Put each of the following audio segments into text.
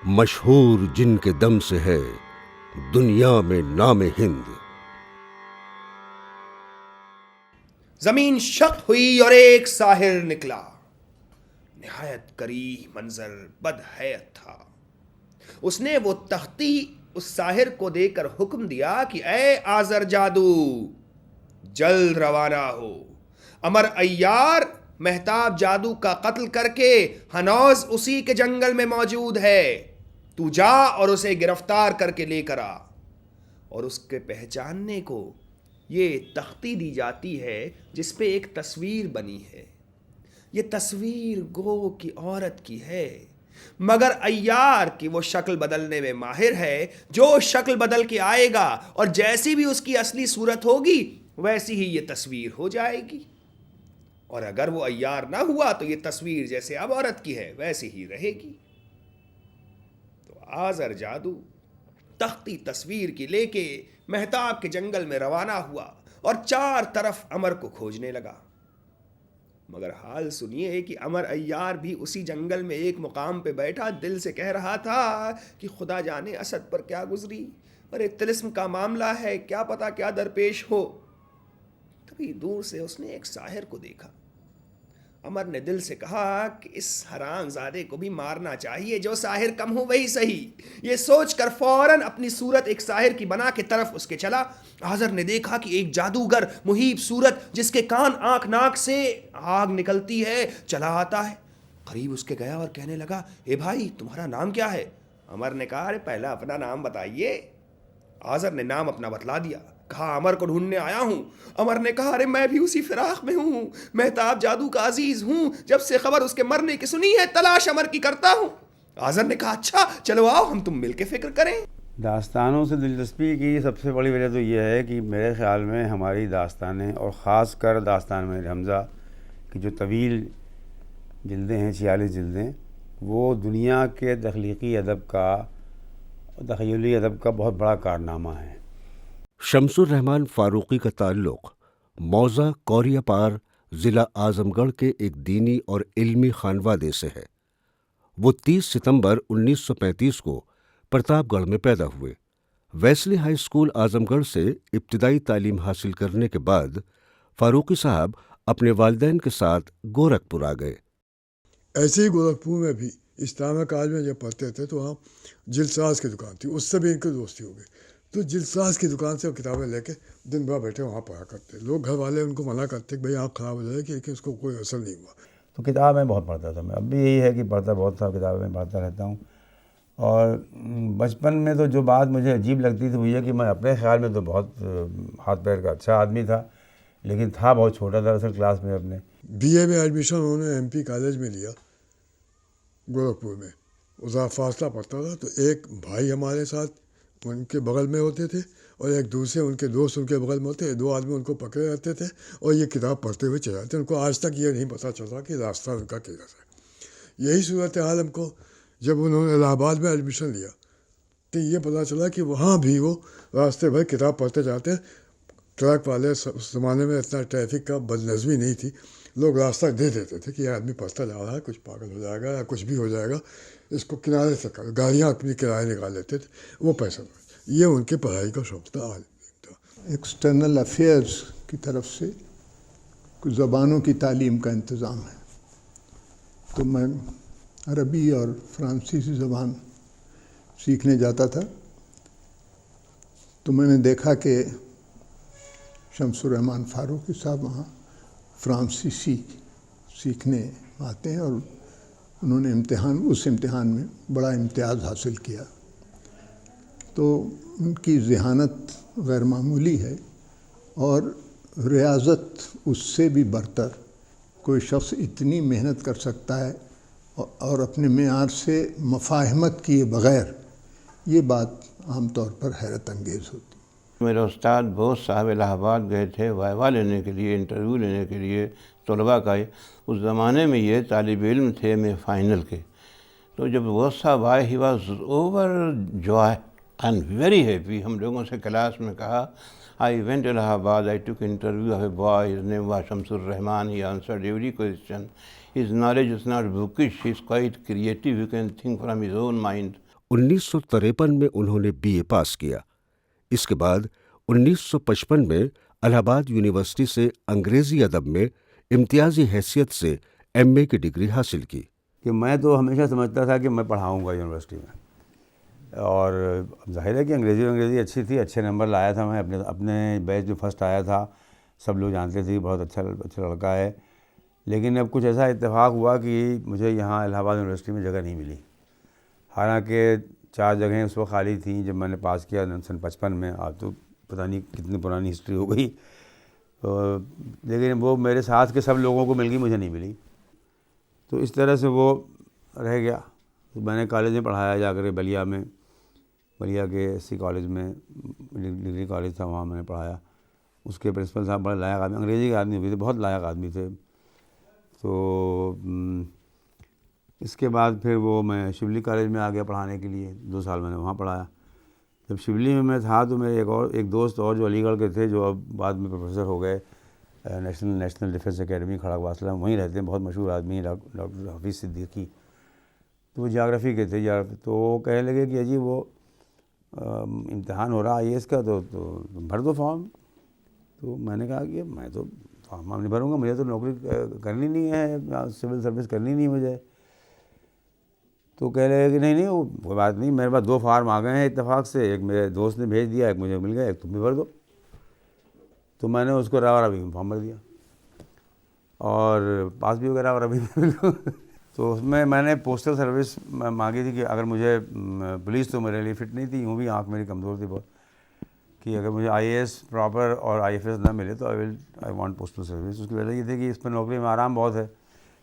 مشہور جن کے دم سے ہے دنیا میں نام ہند. زمین شق ہوئی اور ایک ساحر نکلا. نہایت کریہ منظر بد حیت تھا. اس نے وہ تختی اس ساحر کو دے کر حکم دیا کہ اے آذر جادو جلد روانہ ہو. امر عیار مہتاب جادو کا قتل کر کے ہنوز اسی کے جنگل میں موجود ہے. تو جا اور اسے گرفتار کر کے لے کر آ. اور اس کے پہچاننے کو یہ تختی دی جاتی ہے جس پہ ایک تصویر بنی ہے. یہ تصویر گو کی عورت کی ہے، مگر عیار کی وہ شکل بدلنے میں ماہر ہے. جو شکل بدل کے آئے گا اور جیسی بھی اس کی اصلی صورت ہوگی ویسی ہی یہ تصویر ہو جائے گی. اور اگر وہ عیار نہ ہوا تو یہ تصویر جیسے اب عورت کی ہے ویسی ہی رہے گی. تو آذر جادو تختی تصویر کی لے کے مہتاب کے جنگل میں روانہ ہوا اور چار طرف امر کو کھوجنے لگا. مگر حال سنیے کہ امر عیار بھی اسی جنگل میں ایک مقام پہ بیٹھا دل سے کہہ رہا تھا کہ خدا جانے اسد پر کیا گزری، اور ایک طلسم کا معاملہ ہے، کیا پتا کیا درپیش ہو. تبھی دور سے اس نے ایک ساحر کو دیکھا. امر نے دل سے کہا کہ اس حرام زادے کو بھی مارنا چاہیے، جو ساحر کم ہو وہی صحیح. یہ سوچ کر فوراً اپنی صورت ایک ساحر کی بنا کے طرف اس کے چلا. آذر نے دیکھا کہ ایک جادوگر محیب صورت جس کے کان آنکھ ناک سے آگ نکلتی ہے چلا آتا ہے. قریب اس کے گیا اور کہنے لگا اے بھائی تمہارا نام کیا ہے؟ امر نے کہا ارے پہلا اپنا نام بتائیے. آذر نے نام اپنا بتلا دیا. کہا امر کو ڈھونڈنے آیا ہوں. امر نے کہا ارے میں بھی اسی فراق میں ہوں، مہتاب جادو کا عزیز ہوں، جب سے خبر اس کے مرنے کی سنی ہے تلاش امر کی کرتا ہوں. آذر نے کہا اچھا چلو آؤ ہم تم مل کے فکر کریں. داستانوں سے دلچسپی کی سب سے بڑی وجہ تو یہ ہے کہ میرے خیال میں ہماری داستانیں اور خاص کر داستان میں حمزہ کی جو طویل جلدیں ہیں 46 جلدیں، وہ دنیا کے تخلیقی ادب کا تخیلی ادب کا بہت بڑا کارنامہ ہے. شمس الرحمن فاروقی کا تعلق موضع کوریا پار ضلع اعظم گڑھ کے ایک دینی اور علمی خانوادے سے ہے. وہ 30 ستمبر 1935 کو پرتاپ گڑھ میں پیدا ہوئے. ویسلی ہائی اسکول اعظم گڑھ سے ابتدائی تعلیم حاصل کرنے کے بعد فاروقی صاحب اپنے والدین کے ساتھ گورکھپور آ گئے. ایسے ہی گورکھپور میں بھی اسلامیہ کالج میں جب پڑھتے تھے تو وہاں جلساز کی دکان تھی، اس سے بھی ان کی دوستی ہو گئی. تو جلساز کی دکان سے وہ کتابیں لے کے دن بھر بیٹھے وہاں پڑھا کرتے. لوگ گھر والے ان کو منع کرتے کہ بھائی آنکھ خراب ہو جائے کہ اس کو کوئی اثر نہیں ہوا. تو کتاب میں بہت پڑھتا تھا میں، اب بھی یہی ہے کہ پڑھتا بہت تھا، کتابیں میں پڑھتا رہتا ہوں. اور بچپن میں تو جو بات مجھے عجیب لگتی تھی وہ یہ کہ میں اپنے خیال میں تو بہت ہاتھ پیر کا اچھا آدمی تھا، لیکن تھا بہت چھوٹا تھا اصل کلاس میں. اپنے بی اے میں ایڈمیشن انہوں نے ایم پی کالج میں لیا گورکھپور میں. ذرا فاصلہ پڑتا تھا. تو ایک بھائی ہمارے ساتھ ان کے بغل میں ہوتے تھے اور ایک دوسرے ان کے دوست ان کے بغل میں ہوتے. 2 آدمی ان کو پکڑے رہتے تھے اور یہ کتاب پڑھتے ہوئے چلے جاتے. ان کو آج تک یہ نہیں پتہ چلتا کہ راستہ ان کا کدھر ہے. یہی صورت حال ہم کو جب انہوں نے الہ آباد میں ایڈمیشن لیا تو یہ پتہ چلا کہ وہاں بھی وہ راستے بھر کتاب پڑھتے جاتے. ٹرک والے اس زمانے میں اتنا ٹریفک کا بد نظمی نہیں تھی، لوگ راستہ دے دیتے تھے کہ یہ آدمی پڑھتا جا رہا ہے، کچھ پاگل ہو جائے گا یا کچھ بھی ہو جائے گا، اس کو کنارے سے کر. گاڑیاں اپنی کرائے نکال لیتے تھے، وہ پیسہ یہ ان کے پڑھائی کا شوق تھا. ایکسٹرنل افیئرز کی طرف سے کچھ زبانوں کی تعلیم کا انتظام ہے، تو میں عربی اور فرانسیسی زبان سیکھنے جاتا تھا. تو میں نے دیکھا کہ شمس الرحمن فاروقی صاحب وہاں فرانسیسی سیکھنے آتے ہیں، اور انہوں نے اس امتحان میں بڑا امتیاز حاصل کیا. تو ان کی ذہانت غیر معمولی ہے، اور ریاضت اس سے بھی برتر کوئی شخص اتنی محنت کر سکتا ہے اور اپنے معیار سے مفاہمت کیے بغیر، یہ بات عام طور پر حیرت انگیز ہوتی. میرے استاد بوس صاحب الہ آباد گئے تھے وائوا لینے کے لیے، انٹرویو لینے کے لیے طلباء کا. اس زمانے میں یہ طالب علم تھے میں فائنل کے. تو جب بوس صاحب آئے he was over joy and very happy. ہم لوگوں سے کلاس میں کہا I went to Allahabad, I took interview of a boy, his name was Shamsur Rahman, he answered every question. His knowledge is not bookish, he is quite creative, you can think from his own mind. 1953 میں انہوں نے BA پاس کیا۔ اس کے بعد 1955 میں الہ آباد university سے انگریزی ادب میں امتیازی حیثیت سے MA کی ڈگری حاصل کی۔ کہ میں تو ہمیشہ سمجھتا تھا کہ میں پڑھاؤں گا یونیورسٹی میں، اور ظاہر ہے کہ انگریزی اچھی تھی، اچھے نمبر لایا تھا میں، اپنے بیچ جو فرسٹ آیا تھا سب لوگ جانتے تھے بہت اچھا لڑکا ہے۔ لیکن اب کچھ ایسا اتفاق ہوا کہ مجھے یہاں الہ آباد یونیورسٹی میں جگہ نہیں ملی، حالانکہ 4 جگہیں اس وقت خالی تھیں جب میں نے پاس کیا سن 55 میں۔ اب تو پتہ نہیں کتنی پرانی ہسٹری ہو گئی، لیکن وہ میرے ساتھ کے سب لوگوں کو مل گئی، مجھے نہیں ملی، تو اس طرح سے وہ رہ گیا۔ میں نے کالج میں پڑھایا جا کر بلیا میں، بلیا کے SC کالج میں، ڈگری کالج تھا، وہاں میں نے پڑھایا۔ اس کے پرنسپل صاحب بڑے لائق آدمی، انگریزی کے آدمی ہوئے تھے، بہت لائق آدمی تھے۔ تو اس کے بعد پھر وہ میں شبلی کالج میں آ گیا پڑھانے کے لیے، 2 سال میں نے وہاں پڑھایا۔ جب شبلی میں تھا تو میرے ایک دوست اور جو علی گڑھ کے تھے، جو اب بعد میں پروفیسر ہو گئے، نیشنل ڈیفینس اکیڈمی کھڑا واصلہ، وہیں رہتے ہیں، بہت مشہور آدمی ہیں، ڈاکٹر حفیظ صدیقی۔ تو وہ جغرافی کے تھے، تو وہ کہنے لگے کہ جی وہ امتحان ہو رہا IAS کا، تو بھر دو فارم۔ تو میں نے کہا کہ میں تو فارم نہیں بھروں گا، مجھے تو نوکری کرنی نہیں ہے، سول سروس کرنی نہیں مجھے۔ تو کہہ لگے کہ نہیں وہ کوئی بات نہیں، میرے پاس 2 فارم آ گئے ہیں اتفاق سے، ایک میرے دوست نے بھیج دیا، ایک مجھے مل گیا، ایک تم بھی بھر دو۔ تو میں نے اس کو راوا ربی میں فارم بھر دیا اور پاس بھی ہو گیا راوا ربی میں بالکل۔ تو اس میں نے پوسٹل سروس مانگی تھی کہ اگر مجھے پولیس تو میرے لیے فٹ نہیں تھی، یوں بھی آنکھ میری کمزور تھی بہت، کہ اگر مجھے IAS پراپر اور IFS نہ ملے تو آئی وانٹ پوسٹل سروس۔ اس کی وجہ یہ تھی کہ اس پر نوکری میں آرام بہت ہے،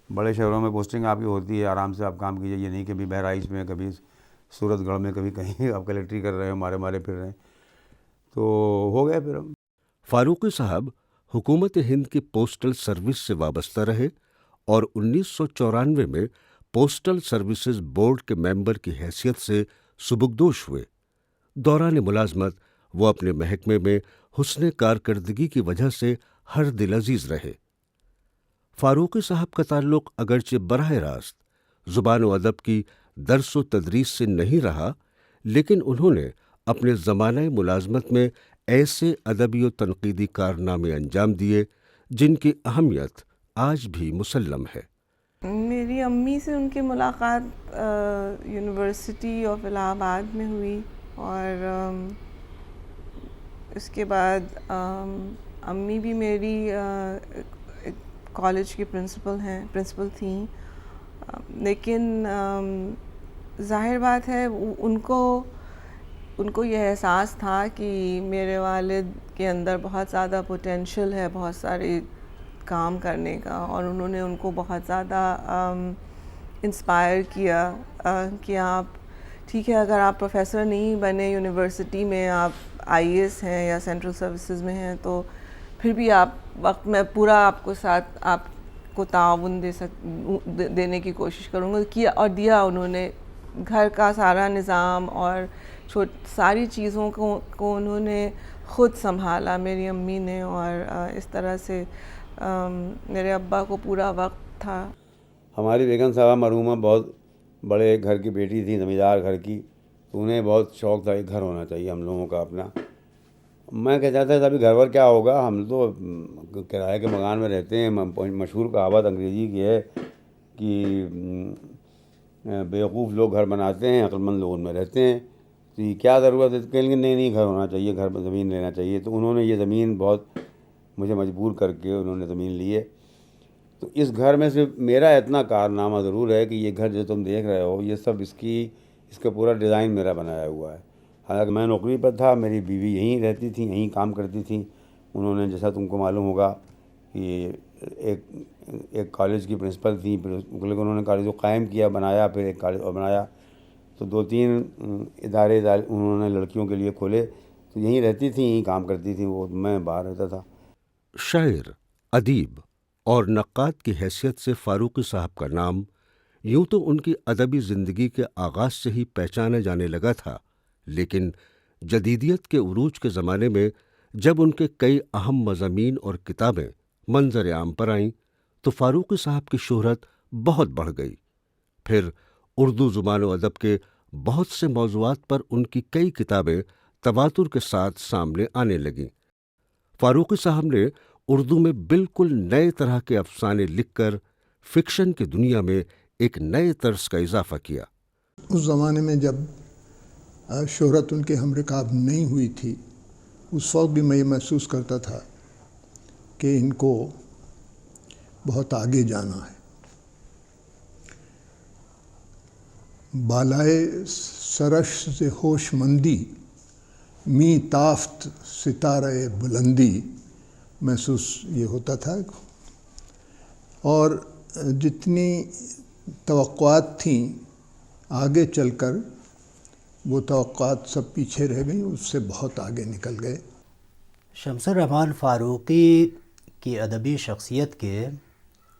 بڑے شہروں میں پوسٹنگ آپ کی ہوتی ہے، آرام سے آپ کام کیجیے، یہ نہیں کہ کبھی بہرائچ میں، کبھی صورت گڑھ میں، کبھی کہیں آپ کلیکٹری کر رہے ہیں، مارے پھر رہے ہیں۔ تو ہو گیا پھر ہم۔ فاروقی صاحب حکومت ہند کی پوسٹل سروس سے وابستہ رہے اور 1994 میں پوسٹل سروسز بورڈ کے ممبر کی حیثیت سے سبکدوش ہوئے۔ دوران ملازمت وہ اپنے محکمے میں حسن کارکردگی کی وجہ سے ہر دل عزیز رہے۔ فاروقی صاحب کا تعلق اگرچہ براہ راست زبان و ادب کی درس و تدریس سے نہیں رہا، لیکن انہوں نے اپنے زمانہ ملازمت میں ایسے ادبی و تنقیدی کارنامے انجام دیے جن کی اہمیت آج بھی مسلم ہے۔ میری امی سے ان کی ملاقات یونیورسٹی آف الہ آباد میں ہوئی، اور اس کے بعد امی بھی میری کالج کی پرنسپل تھیں، لیکن ظاہر بات ہے ان کو یہ احساس تھا کہ میرے والد کے اندر بہت زیادہ پوٹینشیل ہے بہت سارے کام کرنے کا، اور انہوں نے ان کو بہت زیادہ انسپائر کیا کہ آپ ٹھیک ہے، اگر آپ پروفیسر نہیں بنے یونیورسٹی میں، آپ IAS ہیں یا سینٹرل سروسز میں ہیں، تو پھر بھی آپ وقت میں پورا آپ کو ساتھ آپ کو تعاون دینے کی کوشش کروں گا، کیا اور دیا انہوں نے۔ گھر کا سارا نظام اور ساری چیزوں کو انہوں نے خود سنبھالا میری امی نے، اور اس طرح سے میرے ابا کو پورا وقت تھا۔ ہماری بیگم صاحبہ مرحومہ بہت بڑے گھر کی بیٹی تھی، زمیندار گھر کی، تو انہیں بہت شوق تھا ایک گھر ہونا چاہیے ہم لوگوں کا اپنا۔ میں کہتا تھا ابھی گھر ور کیا ہوگا، ہم تو کرائے کے مکان میں رہتے ہیں۔ مشہور کہاوت انگریزی کی ہے کہ بیوقوف لوگ گھر بناتے ہیں، عقل مند لوگ ان میں رہتے ہیں، تو یہ کیا ضرورت ہے؟ کہیں گے نہیں گھر ہونا چاہیے، گھر زمین لینا چاہیے۔ تو انہوں نے یہ زمین بہت مجھے مجبور کر کے انہوں نے زمین لی ہے۔ تو اس گھر میں صرف میرا اتنا کارنامہ ضرور ہے کہ یہ گھر جو تم دیکھ رہے ہو، یہ سب اس کا پورا ڈیزائن میرا بنایا ہوا ہے۔ حالانکہ میں نوکری پر تھا، میری بیوی یہیں رہتی تھی، یہیں کام کرتی تھیں۔ انہوں نے جیسا تم کو معلوم ہوگا کہ ایک کالج کی پرنسپل تھیں، پھر انہوں نے کالج کو قائم کیا، بنایا، پھر ایک کالج اور بنایا، تو 2-3 ادارے انہوں نے لڑکیوں کے لیے کھولے، تو یہیں رہتی تھیں، یہیں کام کرتی تھیں وہ، میں باہر رہتا تھا۔ شاعر، ادیب اور نقاد کی حیثیت سے فاروقی صاحب کا نام یوں تو ان کی ادبی زندگی کے آغاز سے ہی پہچانا جانے لگا تھا، لیکن جدیدیت کے عروج کے زمانے میں جب ان کے کئی اہم مضامین اور کتابیں منظر عام پر آئیں تو فاروقی صاحب کی شہرت بہت بڑھ گئی۔ پھر اردو زبان و ادب کے بہت سے موضوعات پر ان کی کئی کتابیں تواتر کے ساتھ سامنے آنے لگیں۔ فاروقی صاحب نے اردو میں بالکل نئے طرح کے افسانے لکھ کر فکشن کی دنیا میں ایک نئے طرز کا اضافہ کیا۔ اس زمانے میں جب شہرت ان کے ہم رکاب نہیں ہوئی تھی، اس وقت بھی میں یہ محسوس کرتا تھا کہ ان کو بہت آگے جانا ہے۔ بالائے سرش سے ہوش مندی، می تافت ستارہ بلندی محسوس یہ ہوتا تھا، اور جتنی توقعات تھیں آگے چل کر وہ توقعات سب پیچھے رہ گئیں، اس سے بہت آگے نکل گئے۔ شمس الرحمن فاروقی کی ادبی شخصیت کے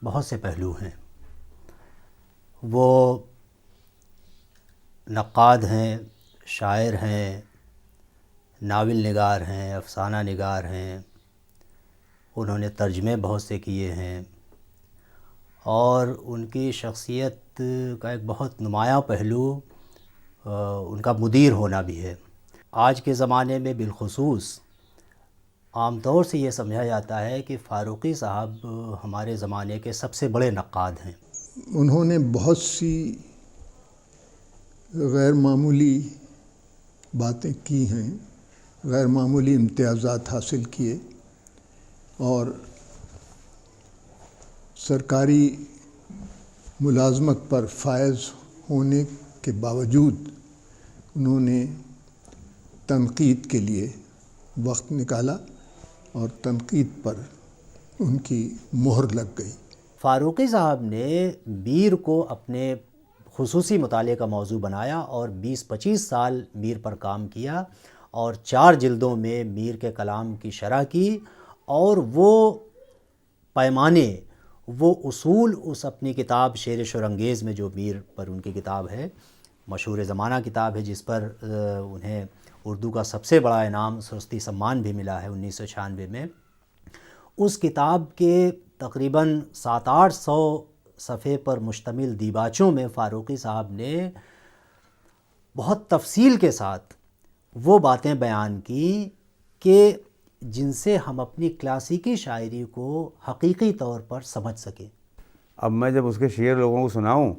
بہت سے پہلو ہیں۔ وہ نقاد ہیں، شاعر ہیں، ناول نگار ہیں، افسانہ نگار ہیں، انہوں نے ترجمے بہت سے کیے ہیں، اور ان کی شخصیت کا ایک بہت نمایاں پہلو ان کا مدیر ہونا بھی ہے۔ آج کے زمانے میں بالخصوص عام طور سے یہ سمجھا جاتا ہے کہ فاروقی صاحب ہمارے زمانے کے سب سے بڑے نقاد ہیں۔ انہوں نے بہت سی غیر معمولی باتیں کی ہیں، غیر معمولی امتیازات حاصل کیے، اور سرکاری ملازمت پر فائز ہونے کے باوجود انہوں نے تنقید کے لیے وقت نکالا، اور تنقید پر ان کی مہر لگ گئی۔ فاروقی صاحب نے میر کو اپنے خصوصی مطالعے کا موضوع بنایا اور 20-25 سال میر پر کام کیا، اور 4 جلدوں میں میر کے کلام کی شرح کی، اور وہ پیمانے، وہ اصول اس اپنی کتاب شعر شورانگیز میں، جو میر پر ان کی کتاب ہے، مشہور زمانہ کتاب ہے، جس پر انہیں اردو کا سب سے بڑا انعام سرستی سمان بھی ملا ہے 1996 میں، اس کتاب کے تقریباً 700-800 صفحے پر مشتمل دیباچوں میں فاروقی صاحب نے بہت تفصیل کے ساتھ وہ باتیں بیان کی کہ جن سے ہم اپنی کلاسیکی شاعری کو حقیقی طور پر سمجھ سکیں۔ اب میں جب اس کے شعر لوگوں کو سناؤں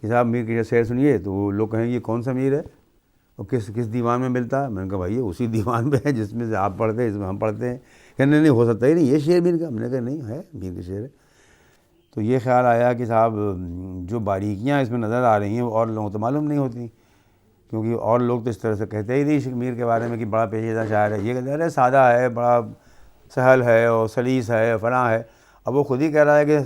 کہ صاحب میر کے شعر سنیے، تو وہ لوگ کہیں یہ کون سا میر ہے اور کس دیوان میں ملتا ہے؟ میں نے کہا بھائی اسی دیوان میں ہے جس میں سے آپ پڑھتے ہیں، جس میں ہم پڑھتے ہیں۔ کہنے نہیں ہو سکتا ہی نہیں، یہ شعر میر کا؟ ہم نے کہا نہیں ہے، میر کے شعر ہے۔ تو یہ خیال آیا کہ صاحب جو باریکیاں اس میں نظر آ رہی ہیں وہ اور لوگوں تو معلوم نہیں ہوتی، کیونکہ اور لوگ تو اس طرح سے کہتے ہی نہیں میر کے بارے میں کہ بڑا پیچیدہ شاعر ہے۔ یہ کہتے ہیں سادہ ہے، بڑا سہل ہے اور سلیس ہے، فلاں ہے۔ اب وہ خود ہی کہہ رہا ہے کہ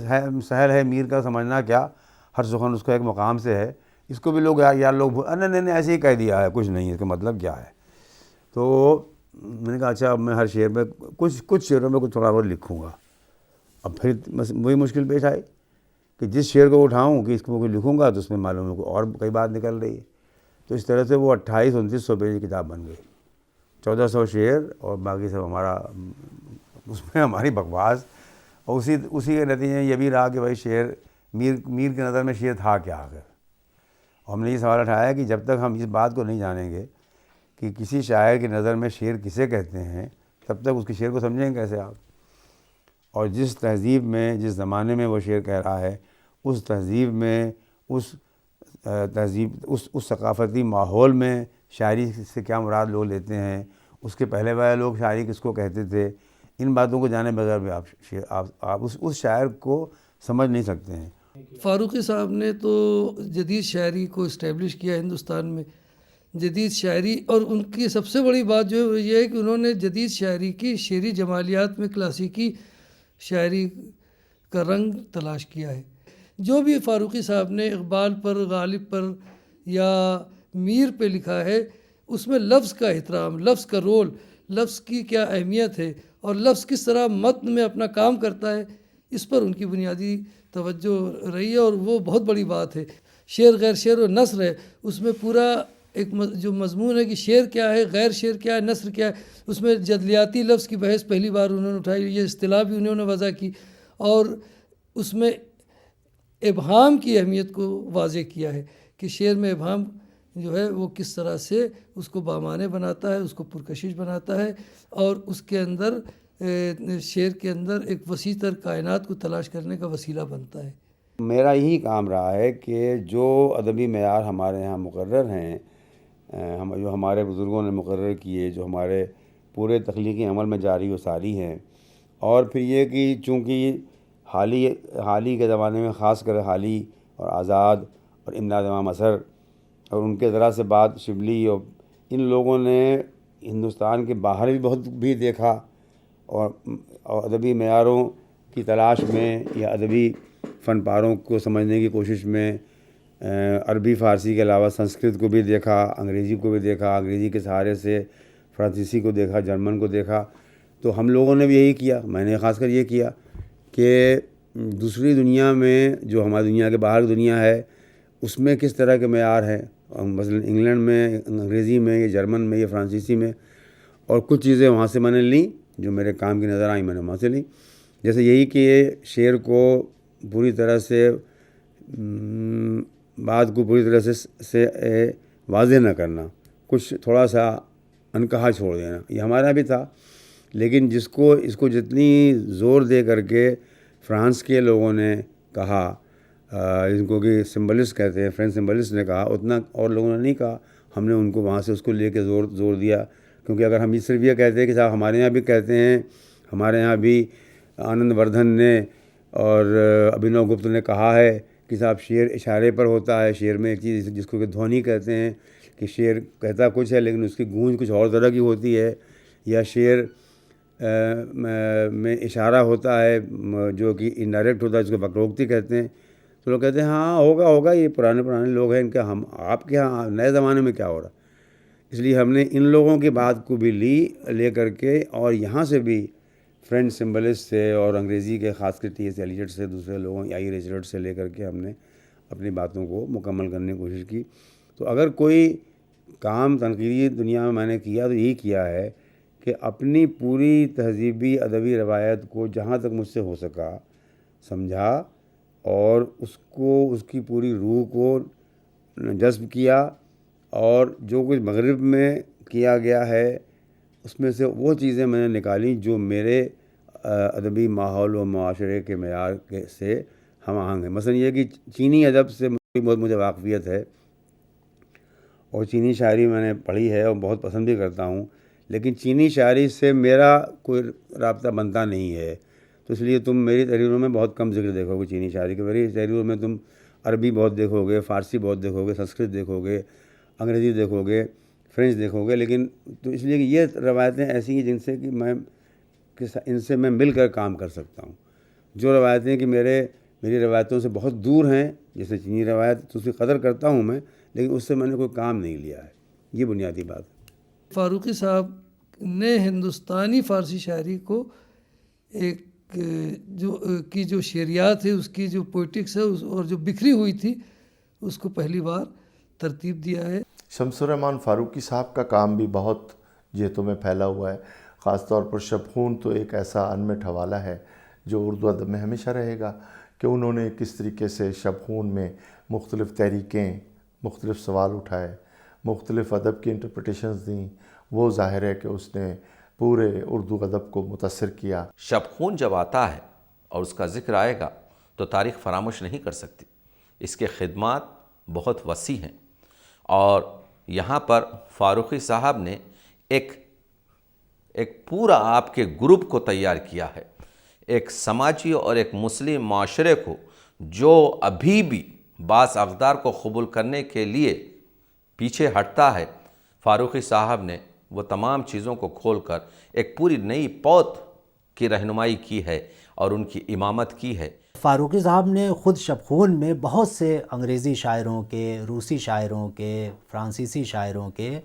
سہل ہے، میر کا سمجھنا کیا، ہر سخن اس کو ایک مقام سے ہے۔ اس کو بھی لوگ یار لوگ نہیں ایسے ہی کہہ دیا ہے، کچھ نہیں، اس کا مطلب کیا ہے؟ تو میں نے کہا اچھا اب میں ہر شعر میں کچھ شعروں میں کچھ تھوڑا بہت لکھوں گا۔ اب پھر وہی مشکل پیش آئی کہ جس شعر کو اٹھاؤں کہ اس کو کوئی لکھوں گا تو اس میں معلوم ہے اور کئی بات نکل رہی ہے۔ تو اس طرح سے وہ 2800-2900 پیج کی کتاب بن گئی، 1400 شعر اور باقی سب ہمارا، اس میں ہماری بکواس، اور اسی کے نتیجے میں یہ بھی رہا کہ بھائی شعر میر کی نظر میں شعر تھا کیا آخر۔ اور ہم نے یہ سوال اٹھایا کہ جب تک ہم اس بات کو نہیں جانیں گے کہ کسی شاعر کی نظر میں شعر کسے کہتے ہیں، تب تک اس کے شعر کو سمجھیں گے کیسے آپ؟ اور جس تہذیب میں، جس زمانے میں وہ شعر کہہ رہا ہے، اس تہذیب میں، اس ثقافتی ماحول میں شاعری سے کیا مراد لوگ لیتے ہیں، اس کے پہلے والے لوگ شاعری کس کو کہتے تھے، ان باتوں کو جانے بغیر بھی آپ اس شاعر کو سمجھ نہیں سکتے ہیں۔ فاروقی صاحب نے تو جدید شاعری کو اسٹیبلش کیا ہندوستان میں، جدید شاعری، اور ان کی سب سے بڑی بات جو ہے یہ ہے کہ انہوں نے جدید شاعری کی شعری جمالیات میں کلاسیکی شاعری کا رنگ تلاش کیا ہے۔ جو بھی فاروقی صاحب نے اقبال پر، غالب پر یا میر پہ لکھا ہے، اس میں لفظ کا احترام، لفظ کا رول، لفظ کی کیا اہمیت ہے اور لفظ کس طرح متن میں اپنا کام کرتا ہے، اس پر ان کی بنیادی توجہ رہی ہے، اور وہ بہت بڑی بات ہے۔ شعر غیر شعر و نثر ہے، اس میں پورا ایک جو مضمون ہے کہ شعر کیا ہے، غیر شعر کیا ہے، نثر کیا ہے، اس میں جدلیاتی لفظ کی بحث پہلی بار انہوں نے اٹھائی، یہ اصطلاح بھی انہوں نے وضع کی، اور اس میں ابہام کی اہمیت کو واضح کیا ہے کہ شعر میں ابہام جو ہے وہ کس طرح سے اس کو بامعنی بناتا ہے، اس کو پرکشش بناتا ہے، اور اس کے اندر شعر کے اندر ایک وسیع تر کائنات کو تلاش کرنے کا وسیلہ بنتا ہے۔ میرا یہی کام رہا ہے کہ جو ادبی معیار ہمارے یہاں مقرر ہیں، جو ہمارے بزرگوں نے مقرر کیے، جو ہمارے پورے تخلیقی عمل میں جاری و ساری ہیں، اور پھر یہ کہ چونکہ حالی کے زمانے میں خاص کر حالی اور آزاد اور امداد امام اثر اور ان کے ذرا سے بعد شبلی، اور ان لوگوں نے ہندوستان کے باہر بھی بہت بھی دیکھا، اور ادبی معیاروں کی تلاش میں یا ادبی فن پاروں کو سمجھنے کی کوشش میں عربی فارسی کے علاوہ سنسکرت کو بھی دیکھا، انگریزی کو بھی دیکھا، انگریزی کے سہارے سے فرانسیسی کو دیکھا، جرمن کو دیکھا۔ تو ہم لوگوں نے بھی یہی کیا، میں نے خاص کر یہ کیا کہ دوسری دنیا میں جو ہماری دنیا کے باہر دنیا ہے اس میں کس طرح کے معیار ہیں، مثلا انگلینڈ میں انگریزی میں یا جرمن میں یا فرانسیسی میں، اور کچھ چیزیں وہاں سے میں نے لیں جو میرے کام کی نظر آئیں، میں نے وہاں سے لیں، جیسے یہی کہ شعر کو پوری طرح سے بات کو پوری طرح سے واضح نہ کرنا، کچھ تھوڑا سا انکہا چھوڑ دینا، یہ ہمارا بھی تھا، لیکن اس کو جتنی زور دے کر کے فرانس کے لوگوں نے کہا، جن کو کہ سمبلسٹ کہتے ہیں، فرینچ سمبلسٹ نے کہا، اتنا اور لوگوں نے نہیں کہا۔ ہم نے ان کو وہاں سے اس کو لے کے زور دیا، کیونکہ اگر ہم صرف یہ کہتے ہیں کہ صاحب ہمارے یہاں بھی کہتے ہیں، ہمارے یہاں بھی آنند وردھن نے اور ابھینو گپت نے کہا ہے کہ صاحب شعر اشارے پر ہوتا ہے، شعر میں ایک چیز جس کو کہ دھونی کہتے ہیں کہ شعر کہتا کچھ ہے لیکن اس کی گونج کچھ اور طرح کی ہوتی ہے، یا شعر میں اشارہ ہوتا ہے جو کہ انڈائریکٹ ہوتا ہے، جس کو وکروکتی کہتے ہیں۔ تو لوگ کہتے ہیں ہاں ہوگا، یہ پرانے لوگ ہیں، ان کا آپ کے ہاں نئے زمانے میں کیا ہو رہا۔ اس لیے ہم نے ان لوگوں کی بات کو بھی لے کر کے، اور یہاں سے بھی فرینچ سمبلسٹ سے اور انگریزی کے خاص کر ٹی ایس ایلیٹ سے، دوسرے لوگوں آئی ریچرڈ سے لے کر کے ہم نے اپنی باتوں کو مکمل کرنے کی کوشش کی۔ تو اگر کوئی کام تنقیدی دنیا میں نے کیا تو یہی کیا ہے کہ اپنی پوری تہذیبی ادبی روایت کو جہاں تک مجھ سے ہو سکا سمجھا، اور اس کی پوری روح کو جذب کیا، اور جو کچھ مغرب میں کیا گیا ہے اس میں سے وہ چیزیں میں نے نکالی جو میرے ادبی ماحول و معاشرے کے معیار سے ہم آہنگ ہیں۔ مثلا یہ کہ چینی ادب سے مجھے واقفیت ہے، اور چینی شاعری میں نے پڑھی ہے اور بہت پسند بھی کرتا ہوں، لیکن چینی شاعری سے میرا کوئی رابطہ بنتا نہیں ہے، تو اس لیے تم میری تحریروں میں بہت کم ذکر دیکھو گے چینی شاعری کے۔ میری تحریروں میں تم عربی بہت دیکھو گے، فارسی بہت دیکھو گے، سنسکرت دیکھو گے، انگریزی دیکھو گے، فرینچ دیکھو گے، لیکن تو اس لیے کہ یہ روایتیں ایسی ہیں جن سے کہ ان سے میں مل کر کام کر سکتا ہوں۔ جو روایتیں کہ میری روایتوں سے بہت دور ہیں، جیسے چینی روایت، تو اس کی قدر کرتا ہوں میں، لیکن اس سے میں نے کوئی کام نہیں لیا ہے، یہ بنیادی بات ہے۔ فاروقی صاحب نے ہندوستانی فارسی شاعری کو ایک جو شعریات ہے، اس کی جو پوئٹکس ہے اور جو بکھری ہوئی تھی، اس کو پہلی بار ترتیب دیا ہے۔ شمس الرحمن فاروقی صاحب کا کام بھی بہت جہتوں میں پھیلا ہوا ہے، خاص طور پر شب خون تو ایک ایسا انمٹ حوالہ ہے جو اردو ادب میں ہمیشہ رہے گا، کہ انہوں نے کس طریقے سے شب خون میں مختلف تحریکیں، مختلف سوال اٹھائے، مختلف ادب کی انٹرپریٹیشنز دیں، وہ ظاہر ہے کہ اس نے پورے اردو ادب کو متاثر کیا۔ شب خون جب آتا ہے اور اس کا ذکر آئے گا تو تاریخ فراموش نہیں کر سکتی۔ اس کے خدمات بہت وسیع ہیں، اور یہاں پر فاروقی صاحب نے ایک پورا آپ کے گروپ کو تیار کیا ہے، ایک سماجی اور ایک مسلم معاشرے کو جو ابھی بھی بعض اقدار کو قبول کرنے کے لیے پیچھے ہٹتا ہے، فاروقی صاحب نے وہ تمام چیزوں کو کھول کر ایک پوری نئی پوت کی رہنمائی کی ہے اور ان کی امامت کی ہے۔ فاروقی صاحب نے خود شب خون میں بہت سے انگریزی شاعروں کے، روسی شاعروں کے، فرانسیسی شاعروں کے،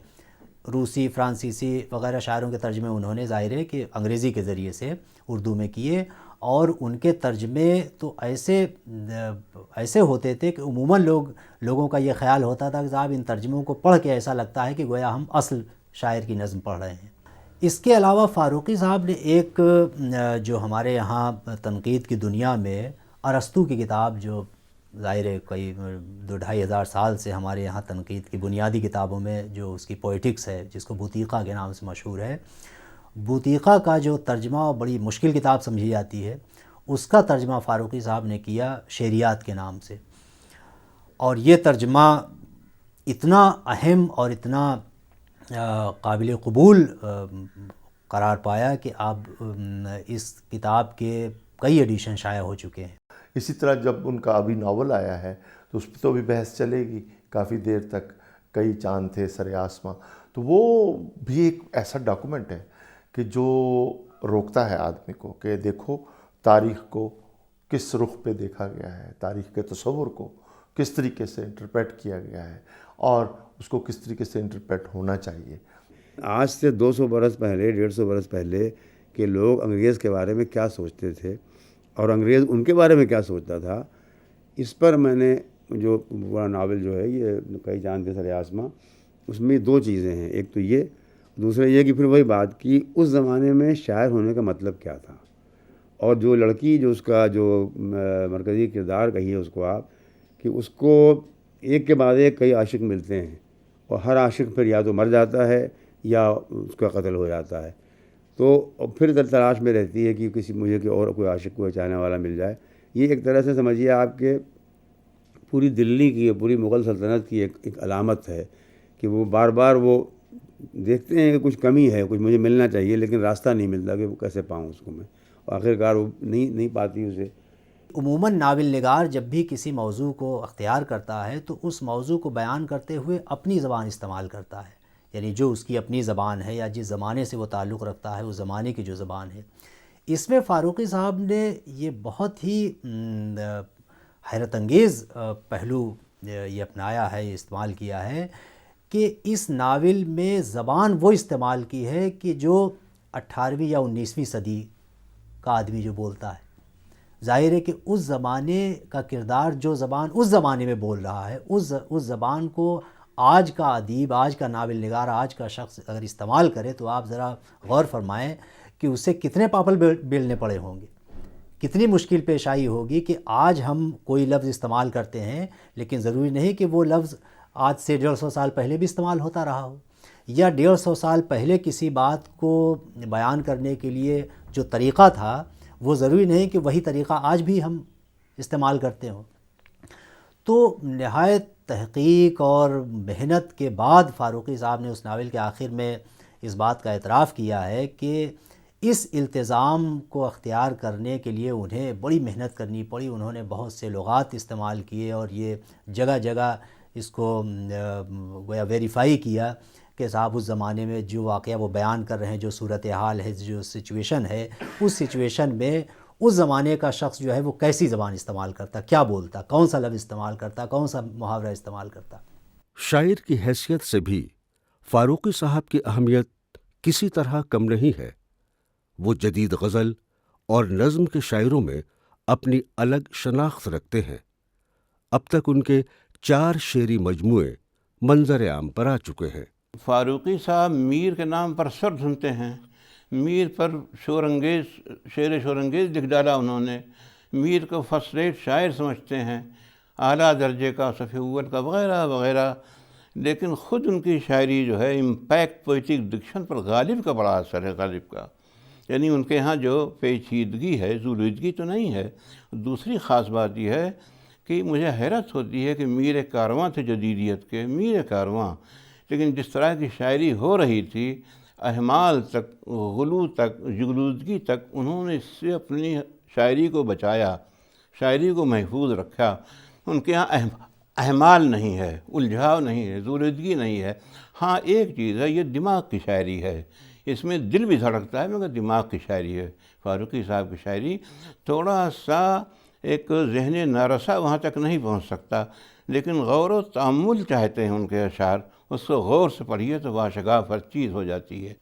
روسی، فرانسیسی وغیرہ شاعروں کے ترجمے انہوں نے ظاہر ہے کہ انگریزی کے ذریعے سے اردو میں کیے، اور ان کے ترجمے تو ایسے ہوتے تھے کہ عموماً لوگوں کا یہ خیال ہوتا تھا کہ صاحب ان ترجموں کو پڑھ کے ایسا لگتا ہے کہ گویا ہم اصل شاعر کی نظم پڑھ رہے ہیں۔ اس کے علاوہ فاروقی صاحب نے ایک جو ہمارے یہاں تنقید کی دنیا میں ارسطو کی کتاب جو ظاہر ہے کئی 2-2.5 سال سے ہمارے یہاں تنقید کی بنیادی کتابوں میں جو اس کی پوئٹکس ہے جس کو بوتیقہ کے نام سے مشہور ہے، بوتیقہ کا جو ترجمہ بڑی مشکل کتاب سمجھی جاتی ہے، اس کا ترجمہ فاروقی صاحب نے کیا شعریات کے نام سے، اور یہ ترجمہ اتنا اہم اور اتنا قابل قبول قرار پایا کہ اب اس کتاب کے کئی ایڈیشن شائع ہو چکے ہیں۔ اسی طرح جب ان کا ابھی ناول آیا ہے تو اس پہ تو بھی بحث چلے گی کافی دیر تک، کئی چاند تھے سر آسماں، تو وہ بھی ایک ایسا ڈاکومنٹ ہے کہ جو روکتا ہے آدمی کو کہ دیکھو تاریخ کو کس رخ پہ دیکھا گیا ہے، تاریخ کے تصور کو کس طریقے سے انٹرپریٹ کیا گیا ہے اور اس کو کس طریقے سے انٹرپریٹ ہونا چاہیے۔ آج سے 200 برس پہلے 150 برس پہلے کہ لوگ انگریز کے بارے میں کیا سوچتے تھے اور انگریز ان کے بارے میں کیا سوچتا تھا، اس پر میں نے جو پورا ناول جو ہے یہ کئی چاند تھے سر آسماں، اس میں 2 چیزیں ہیں، ایک تو یہ، دوسرا یہ کہ پھر وہی بات کی اس زمانے میں شاعر ہونے کا مطلب کیا تھا، اور جو لڑکی جو اس کا جو مرکزی کردار کہیے اس کو آپ، کہ اس کو ایک کے بعد ایک کئی عاشق ملتے ہیں اور ہر عاشق پھر یا تو مر جاتا ہے یا اس کا قتل ہو جاتا ہے، تو پھر تلاش میں رہتی ہے کہ مجھے اور کوئی عاشق کو چاہنے والا مل جائے۔ یہ ایک طرح سے سمجھیے آپ کہ پوری دلی کی پوری مغل سلطنت کی ایک علامت ہے کہ وہ بار بار وہ دیکھتے ہیں کہ کچھ کمی ہے، کچھ مجھے ملنا چاہیے لیکن راستہ نہیں ملتا کہ وہ کیسے پاؤں اس کو میں، اور آخرکار وہ نہیں پاتی اسے۔ عموماً ناول نگار جب بھی کسی موضوع کو اختیار کرتا ہے تو اس موضوع کو بیان کرتے ہوئے اپنی زبان استعمال کرتا ہے، یعنی جو اس کی اپنی زبان ہے یا جس زمانے سے وہ تعلق رکھتا ہے اس زمانے کی جو زبان ہے۔ اس میں فاروقی صاحب نے یہ بہت ہی حیرت انگیز پہلو یہ اپنایا ہے، یہ استعمال کیا ہے کہ اس ناول میں زبان وہ استعمال کی ہے کہ جو 18ویں یا 19ویں صدی کا آدمی جو بولتا ہے۔ ظاہر ہے کہ اس زمانے کا کردار جو زبان اس زمانے میں بول رہا ہے، اس زبان کو آج کا ادیب، آج کا ناول نگار، آج کا شخص اگر استعمال کرے تو آپ ذرا غور فرمائیں کہ اسے کتنے پاپل بیلنے پڑے ہوں گے، کتنی مشکل پیش آئی ہوگی کہ آج ہم کوئی لفظ استعمال کرتے ہیں لیکن ضروری نہیں کہ وہ لفظ آج سے 150 سال پہلے بھی استعمال ہوتا رہا ہو، یا 150 سال پہلے کسی بات کو بیان کرنے کے لیے جو طریقہ تھا وہ ضروری نہیں کہ وہی طریقہ آج بھی ہم استعمال کرتے ہوں۔ تو نہایت تحقیق اور محنت کے بعد فاروقی صاحب نے اس ناول کے آخر میں اس بات کا اعتراف کیا ہے کہ اس التزام کو اختیار کرنے کے لیے انہیں بڑی محنت کرنی پڑی، انہوں نے بہت سے لغات استعمال کیے اور یہ جگہ جگہ اس کو گویا ویریفائی کیا کہ صاحب اس زمانے میں جو واقعہ وہ بیان کر رہے ہیں، جو صورتحال ہے، جو سچویشن ہے، اس سچویشن میں اس زمانے کا شخص جو ہے وہ کیسی زبان استعمال کرتا، کیا بولتا، کون سا لفظ استعمال کرتا، کون سا محاورہ استعمال کرتا۔ شاعر کی حیثیت سے بھی فاروقی صاحب کی اہمیت کسی طرح کم نہیں ہے۔ وہ جدید غزل اور نظم کے شاعروں میں اپنی الگ شناخت رکھتے ہیں۔ اب تک ان کے 4 شعری مجموعے منظر عام پر آ چکے ہیں۔ فاروقی صاحب میر کے نام پر سر دھنتے ہیں، میر پر شور انگیز لکھ ڈالا انہوں نے، میر کو فرسٹ ریٹ شاعر سمجھتے ہیں، اعلیٰ درجے کا، صف اول کا، وغیرہ وغیرہ، لیکن خود ان کی شاعری جو ہے امپیکٹ پوئٹک ڈکشن پر غالب کا بڑا اثر ہے، غالب کا، یعنی ان کے ہاں جو پیچیدگی ہے، زولویدگی تو نہیں ہے۔ دوسری خاص بات یہ ہے کہ مجھے حیرت ہوتی ہے کہ میر کارواں تھے جدیدیت کے، میر کارواں، لیکن جس طرح کی شاعری ہو رہی تھی، احمال تک، غلو تک، جغلودگی تک، انہوں نے اس سے اپنی شاعری کو بچایا، شاعری کو محفوظ رکھا۔ ان کے ہاں احمال نہیں ہے، الجھاؤ نہیں ہے، زولودگی نہیں ہے۔ ہاں ایک چیز ہے، یہ دماغ کی شاعری ہے، اس میں دل بھی دھڑکتا ہے مگر دماغ کی شاعری ہے۔ فاروقی صاحب کی شاعری تھوڑا سا ایک ذہن نارسا وہاں تک نہیں پہنچ سکتا، لیکن غور و تأمل چاہتے ہیں ان کے اشعار، اس کو غور سے پڑھیے تو واشگاف ہر چیز ہو جاتی ہے۔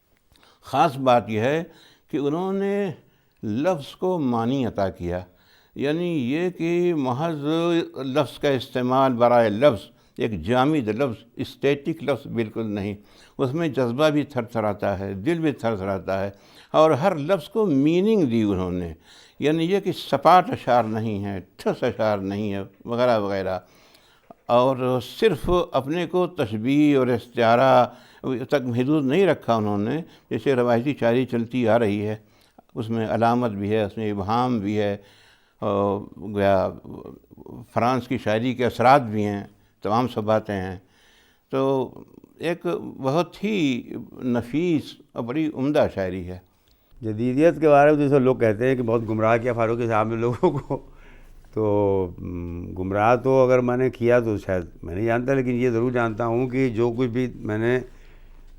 خاص بات یہ ہے کہ انہوں نے لفظ کو معنی عطا کیا، یعنی یہ کہ محض لفظ کا استعمال برائے لفظ، ایک جامد لفظ، اسٹیٹک لفظ بالکل نہیں، اس میں جذبہ بھی تھر تھراتا ہے، دل بھی تھر تھراتا ہے، اور ہر لفظ کو میننگ دی انہوں نے، یعنی یہ کہ سپاٹ اشعار نہیں ہیں، ٹھس اشعار نہیں ہے وغیرہ وغیرہ، اور صرف اپنے کو تشبیہ اور استعارہ تک محدود نہیں رکھا انہوں نے، جیسے روایتی شاعری چلتی آ رہی ہے، اس میں علامت بھی ہے، اس میں ابہام بھی ہے، گویا فرانس کی شاعری کے اثرات بھی ہیں، تمام سب باتیں ہیں. تو ایک بہت ہی نفیس اور بڑی عمدہ شاعری ہے. جدیدیت کے بارے میں جیسے لوگ کہتے ہیں کہ بہت گمراہ کیا فاروقی صاحب نے لوگوں کو، تو گمراہ تو اگر میں نے کیا تو شاید میں نہیں جانتا، لیکن یہ ضرور جانتا ہوں کہ جو کچھ بھی میں نے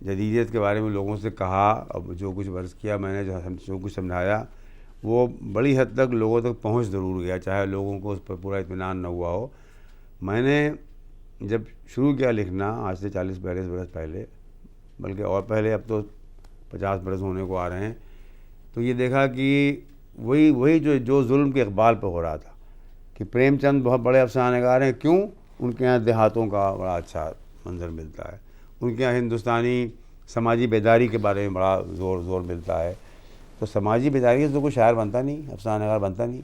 جدیدیت کے بارے میں لوگوں سے کہا، اب جو کچھ عرض کیا میں نے، جو کچھ سمجھایا، وہ بڑی حد تک لوگوں تک پہنچ ضرور گیا، چاہے لوگوں کو اس پر پورا اطمینان نہ ہوا ہو. میں نے جب شروع کیا لکھنا آج سے 40-42 برس پہلے، بلکہ اور پہلے، اب تو 50 برس ہونے کو آ رہے ہیں، تو یہ دیکھا کہ وہی جو ظلم کے اقبال پہ ہو رہا تھا، کہ پریم چند بہت بڑے افسانہ نگار ہیں، کیوں؟ ان کے یہاں دیہاتوں کا بڑا اچھا منظر ملتا ہے، ان کے یہاں ہندوستانی سماجی بیداری کے بارے میں بڑا زور ملتا ہے. تو سماجی بیداری سے تو کوئی شاعر بنتا نہیں، افسانہ نگار بنتا نہیں.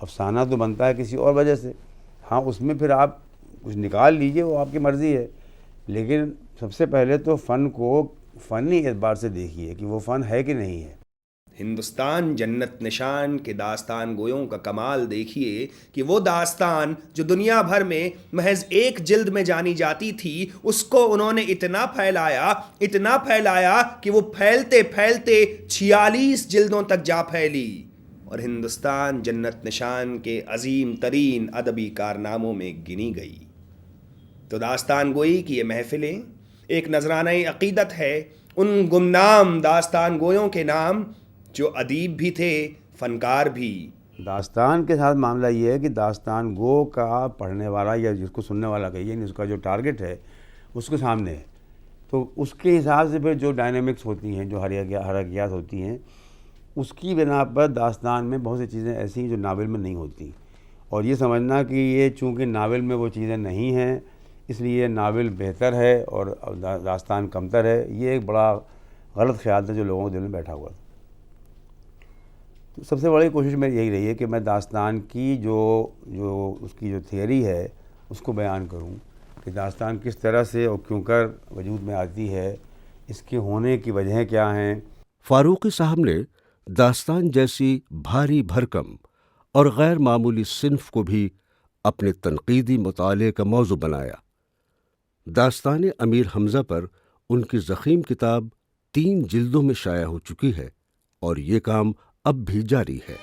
افسانہ تو بنتا ہے کسی اور وجہ سے. ہاں اس میں پھر آپ کچھ نکال لیجئے، وہ آپ کی مرضی ہے، لیکن سب سے پہلے تو فن کو فنی اعتبار سے دیکھیے کہ وہ فن ہے کہ نہیں ہے. ہندوستان جنت نشان کے داستان گویوں کا کمال دیکھیے کہ وہ داستان جو دنیا بھر میں محض ایک جلد میں جانی جاتی تھی، اس کو انہوں نے اتنا پھیلایا کہ وہ پھیلتے 46 جلدوں تک جا پھیلی، اور ہندوستان جنت نشان کے عظیم ترین ادبی کارناموں میں گنی گئی. تو داستان گوئی کی یہ محفلیں ایک نذرانہ عقیدت ہے ان گمنام داستان گویوں کے نام جو ادیب بھی تھے، فنکار بھی. داستان کے ساتھ معاملہ یہ ہے کہ داستان گو کا پڑھنے والا یا جس کو سننے والا کہیے، یعنی اس کا جو ٹارگٹ ہے اس کے سامنے ہے، تو اس کے حساب سے پھر جو ڈائنامکس ہوتی ہیں، جو حرکیات ہوتی ہیں، اس کی بنا پر داستان میں بہت سی چیزیں ایسی ہیں جو ناول میں نہیں ہوتی. اور یہ سمجھنا کہ یہ چونکہ ناول میں وہ چیزیں نہیں ہیں اس لیے ناول بہتر ہے اور داستان کمتر ہے، یہ ایک بڑا غلط خیال تھا جو لوگوں کے دل میں بیٹھا ہوا تھا. تو سب سے بڑی کوشش میری یہی رہی ہے کہ میں داستان کی جو اس کی جو تھیوری ہے اس کو بیان کروں کہ داستان کس طرح سے اور کیوں کر وجود میں آتی ہے، اس کے ہونے کی وجہیں کیا ہیں. فاروقی صاحب نے داستان جیسی بھاری بھرکم اور غیر معمولی صنف کو بھی اپنے تنقیدی مطالعے کا موضوع بنایا. داستان امیر حمزہ پر ان کی ضخیم کتاب 3 جلدوں میں شائع ہو چکی ہے اور یہ کام اب بھی جاری ہے.